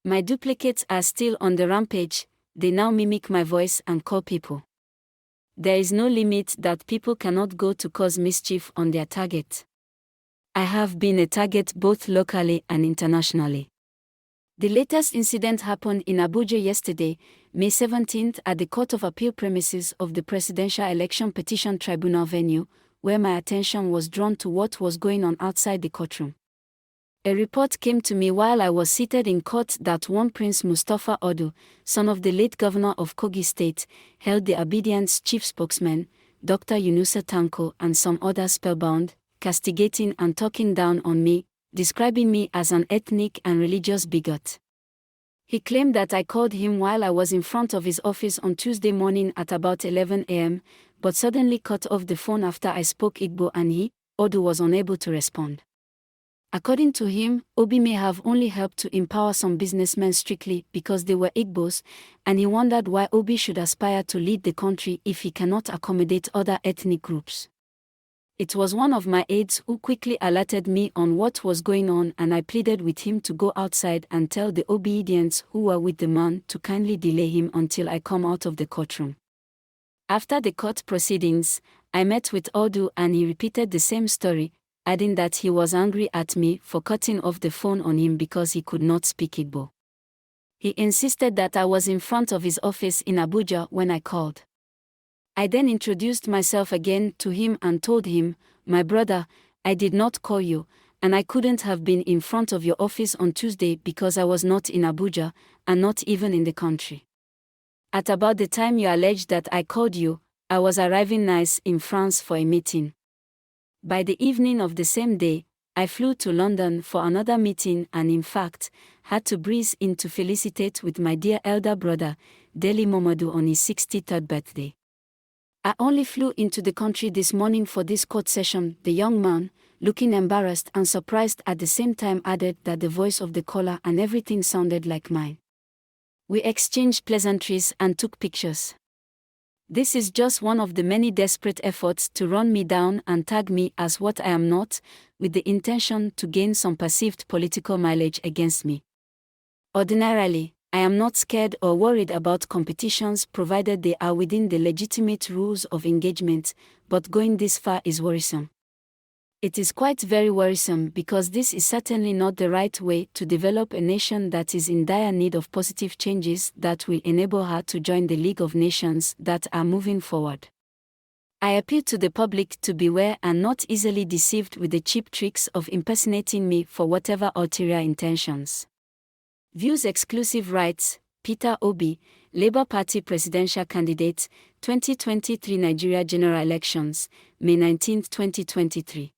My duplicates are still on the rampage. They now mimic my voice and call people. There is no limit that people cannot go to cause mischief on their target. I have been a target both locally and internationally. The latest incident happened in Abuja yesterday, May 17, at the Court of Appeal premises of the Presidential Election Petition Tribunal venue, where my attention was drawn to what was going on outside the courtroom. A report came to me while I was seated in court that one Prince Mustapha Odu, son of the late governor of Kogi State, held the Obedience chief spokesman, Dr. Yunusa Tanko, and some others spellbound, castigating and talking down on me, describing me as an ethnic and religious bigot. He claimed that I called him while I was in front of his office on Tuesday morning at about 11 a.m., but suddenly cut off the phone after I spoke Igbo and he, Odu, was unable to respond. According to him, Obi may have only helped to empower some businessmen strictly because they were Igbos, and he wondered why Obi should aspire to lead the country if he cannot accommodate other ethnic groups. It was one of my aides who quickly alerted me on what was going on, and I pleaded with him to go outside and tell the obedients who were with the man to kindly delay him until I come out of the courtroom. After the court proceedings, I met with Odu and he repeated the same story, adding that he was angry at me for cutting off the phone on him because he could not speak Igbo. He insisted that I was in front of his office in Abuja when I called. I then introduced myself again to him and told him, "My brother, I did not call you, and I couldn't have been in front of your office on Tuesday because I was not in Abuja, and not even in the country. At about the time you alleged that I called you, I was arriving Nice in France for a meeting. By the evening of the same day, I flew to London for another meeting and in fact, had to breeze in to felicitate with my dear elder brother, Deli Momodu, on his 63rd birthday. I only flew into the country this morning for this court session," the young man, looking embarrassed and surprised at the same time, added that the voice of the caller and everything sounded like mine. We exchanged pleasantries and took pictures. This is just one of the many desperate efforts to run me down and tag me as what I am not, with the intention to gain some perceived political mileage against me. Ordinarily, I am not scared or worried about competitions provided they are within the legitimate rules of engagement, but going this far is worrisome. It is quite very worrisome because this is certainly not the right way to develop a nation that is in dire need of positive changes that will enable her to join the League of Nations that are moving forward. I appeal to the public to beware and not easily deceived with the cheap tricks of impersonating me for whatever ulterior intentions. Views exclusive rights, Peter Obi, Labour Party presidential candidate, 2023 Nigeria General Elections, May 19, 2023.